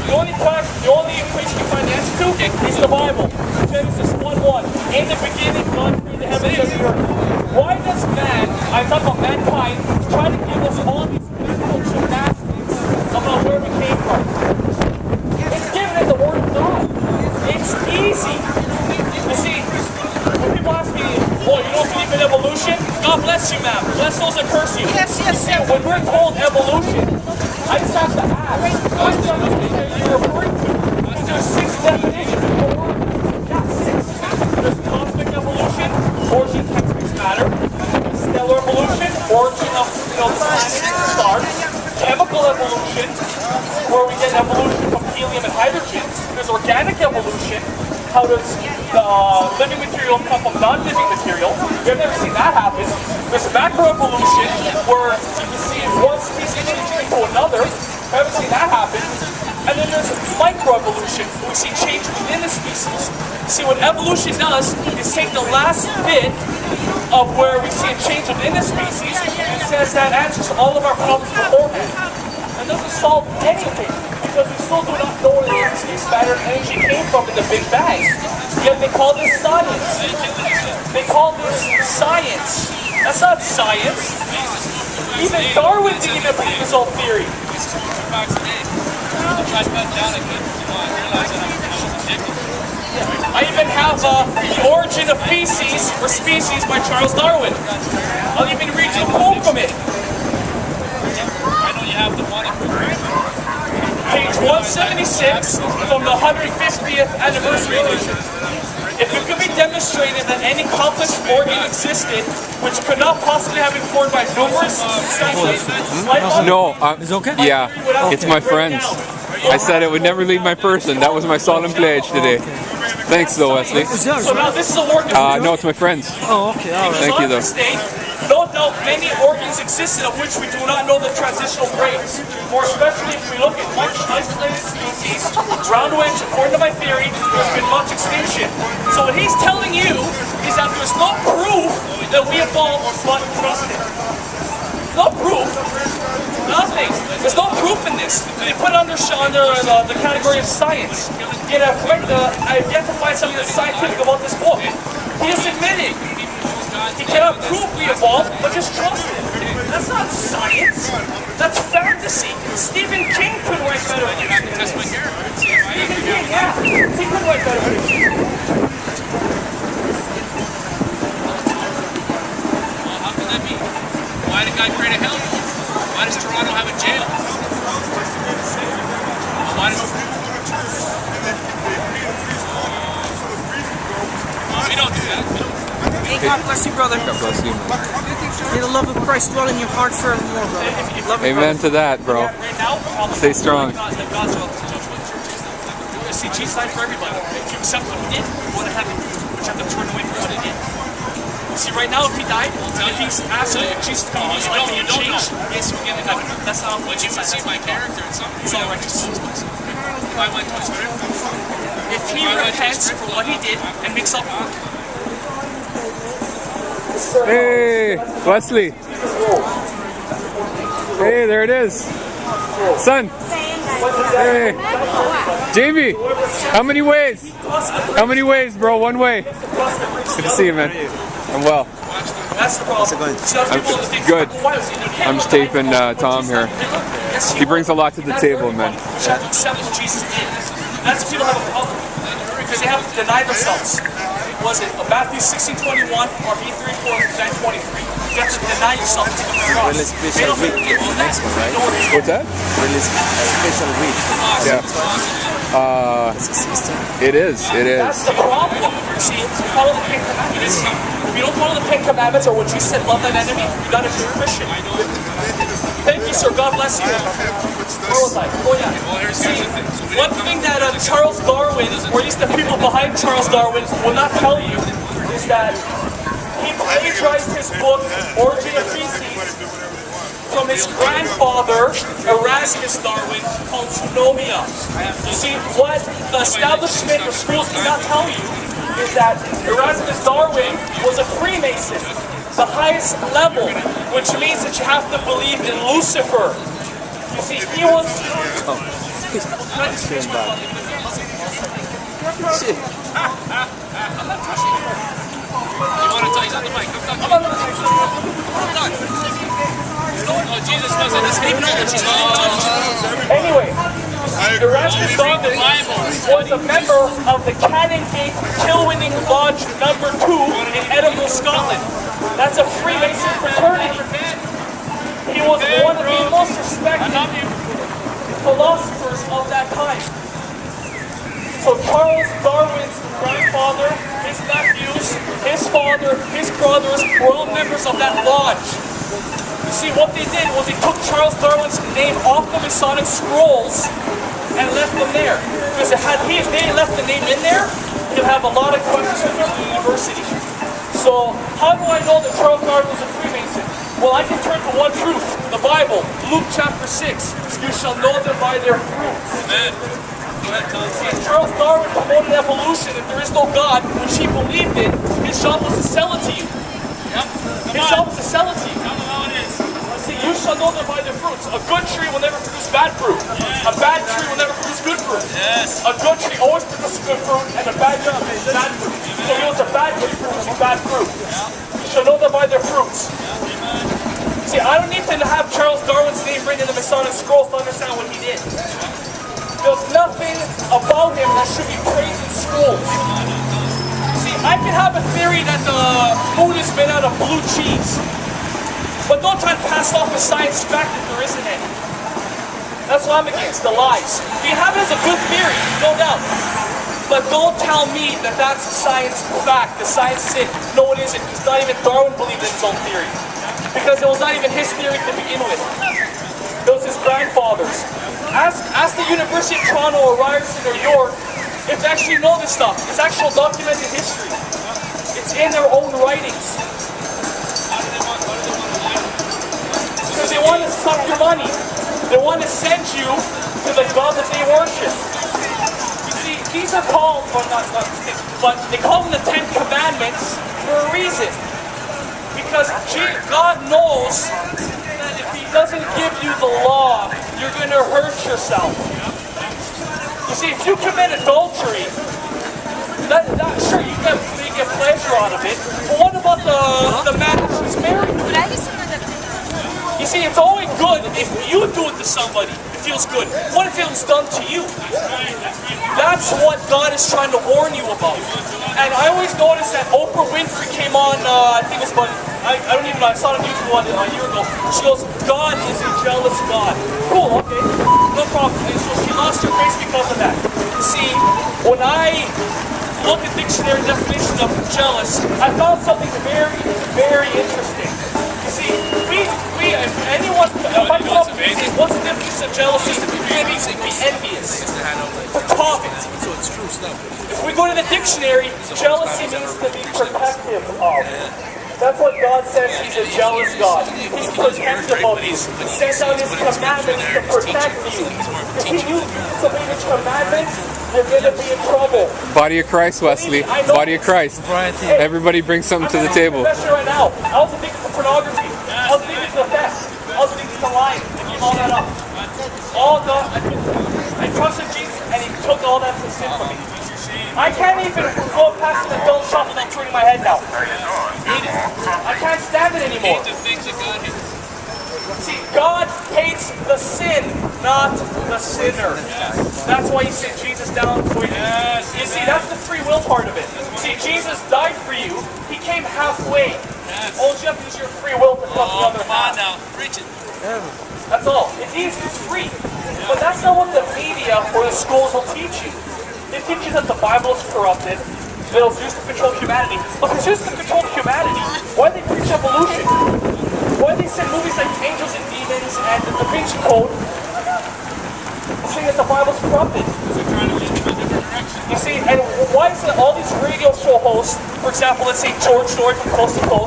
The only place you can find the answer to is the Bible. Genesis 1:1. In the beginning, God created the heavens and the earth. Why does man, I'm talking about mankind, try to give us all these mental gymnastics about where we came from? It's given in the Word of God. It's easy. You see, when people ask me, "Oh, you don't believe in evolution?" God bless you, ma'am. Bless those that curse you. Yes. When we're told evolution, I just have to ask, what are you referring to? Is there 6 definitions of the word? Yeah, 6. There's cosmic evolution, origin of text matter. Stellar evolution, origin of planets and stars. Chemical evolution, where we get evolution from helium and hydrogen. There's organic evolution. How does living material come from non-living material? We've never seen that happen. There's macroevolution, where you can see one species changing into another. We haven't seen that happen. And then there's microevolution, where we see change within the species. See, what evolution does is take the last bit of where we see a change within the species and says that answers all of our problems beforehand. It doesn't solve anything, because we still do not know where the energy, matter, and energy came from in the Big Bang. Yet they call this science. They call this science. That's not science. Even Darwin didn't even believe his own theory. I even have The Origin of Feces or Species by Charles Darwin. I'll even read you a quote from it. Page 176 from the 150th anniversary edition. If it could be demonstrated that any complex organ existed which could not possibly have been formed by numerous senses, No, it's okay. Yeah, it's my friends. I said it would never leave my person. That was my solemn pledge today. Thanks though, Wesley. So now this is a work of no, it's my friends. Oh, okay, all right. Thank you though. No doubt many organs existed of which we do not know the transitional grades. More especially if we look at much isolated species, around which, according to my theory, there's been much extinction. So what he's telling you is that there's no proof that we evolved but trusted. No proof. Nothing. There's no proof in this. They put it under the category of science. Yet I've yet to find something that's scientific about this book. He has admitted he cannot prove we evolved, but just trust it. That's not science. That's fantasy. Stephen King could write better fiction than this. Stephen King, yeah. He could write better fiction. Well, how can that be? Why did God create a hell? Why does Toronto have a jail? Why does... We don't do that. Hey, God bless you, brother. God bless you. May the love of Christ dwell in your heart forevermore, brother. Love you, Amen to that, bro. Stay strong. See, Jesus died for everybody. If you accept what he did, you wouldn't have to, but you have to turn away from what he did. See, right now, if he died, if he's asking if Jesus come into his life and you change, yes, you get it. That's not what you would see my character in something. It's all righteous. If I went to his script. If he repents for what he did and makes up for it. Hey, Wesley. Hey, there it is. Son. Hey. JB, how many ways? How many ways, bro? One way. Good to see you, man. I'm well. That's the problem. I'm good. I'm just taping Tom here. He brings a lot to the table, man. Accept what Jesus did. That's what people have a problem because they have to deny themselves. Was it Matthew 16:21 or B 34:923? You have to deny yourself to the cross. Really special week is the next one, right? What's that? Really special week. Yeah. It is. It That's is. the problem. See, follow the 10 Commandments. If you don't follow the 10 Commandments or what Jesus said, love thine enemy, you're not a true Christian. Thank you, sir. God bless you. Where was I? Oh, yeah. See, one thing that Charles Darwin, or at least the people behind Charles Darwin, will not tell you is that he plagiarized his book, Origin of Feces, from his grandfather, Erasmus Darwin, called Zoonomia. You see, what the establishment or schools cannot tell you is that Erasmus Darwin was a Freemason, the highest level, which means that you have to believe in Lucifer. You see, he Feeling bad. Shit. You want to tell he's on the mic? Come on. Oh, Jesus doesn't even know that she's on. Anyway, Erasmus Darwin was a member of the Canongate Kilwinning Lodge number 2 in Edinburgh, Scotland. That's a Freemason fraternity. He was one of the most respected philosophers of that time. So Charles Darwin's grandfather, his nephews, his father, his brothers were all members of that lodge. You see, what they did was they took Charles Darwin's name off the Masonic scrolls and left them there. Because if they left the name in there, he'll have a lot of questions from the university. So how do I know that Charles Darwin was a Freemason? Well, I can turn to one truth, the Bible, Luke chapter 6. You shall know them by their fruits. Amen. Go ahead, tell us. See, Charles Darwin promoted evolution. If there is no God, which he believed in, his job was to sell it to you. Yep. His job was to sell it to you. Tell them how it is. See, you shall know them by their fruits. A good tree will never produce bad fruit. A bad tree will never produce good fruit. Yes. A good tree always produces good fruit, and a bad tree produces bad fruit. So you know it's a bad tree produces bad fruit. You shall know them by their fruits. See, I don't need to have Charles Darwin's name written in the Masonic scrolls to understand what he did. There's nothing about him that should be praised in schools. See, I can have a theory that the moon is made out of blue cheese, but don't try to pass off a science fact that there isn't any. That's what I'm against, the lies. You have it as a good theory, no doubt. But don't tell me that that's a science fact. The science is it. No, it isn't. Because not even Darwin believed in his own theory. Because it was not even his theory to begin with. It was his grandfather's. Ask the University of Toronto or Ryerson or York if they actually know this stuff. It's actual documented history. It's in their own writings. Because they want to suck your money. They want to send you to the God that they worship. You see, these are called, or not, but they call them the 10 Commandments for a reason. Because God knows that if He doesn't give you the law, you're going to hurt yourself. You see, if you commit adultery, sure, you get pleasure out of it, but what about the man who's married? You see, it's only good if you do it to somebody. It feels good. What if it was done to you? That's what God is trying to warn you about. And I always notice that Oprah Winfrey came on, I think it was about, I don't even know, I saw it on YouTube a year ago. She goes, God is a jealous God. Cool, okay, no problem. And so she lost her face because of that. See, when I look at dictionary definition of jealous, I found something very, very interesting. You see, if anyone, if I come up with this, what's the difference of jealousy? Be envious, to covet. So it's true stuff. If we go to the dictionary, jealousy means to be protective of. That's what God says. He's a jealous God. He's protective of you. He sends out His commandments to protect you. If you disobey His commandments, you're going to be in trouble. Body of Christ, Wesley. Body of Christ. Everybody bring something to the table. Right now, I was addicted to pornography. I was addicted to theft. I was addicted to lying. I gave all that up. I trusted Jesus, and He took all that sin from me. I can't even go past an adult shop without turning my head now. I can't stand it anymore. See, God hates the sin, not the sinner. That's why He sent Jesus down for you. You see, that's the free will part of it. See, Jesus died for you. He came halfway. All you have to use your free will to come the other half. Now, preach it. That's all. It's easy. It's free. But that's not what the media or the schools will teach you. They teach you that the Bible is corrupted, that it was used to control humanity. But if it's used to control humanity, why do they preach evolution? Why do they send movies like Angels and Demons and the Da Vinci Code saying that the Bible's corrupted? They're trying to lead you in a different direction. You see, and why is it all these radio show hosts, for example, let's say George Story from Coast to Coast,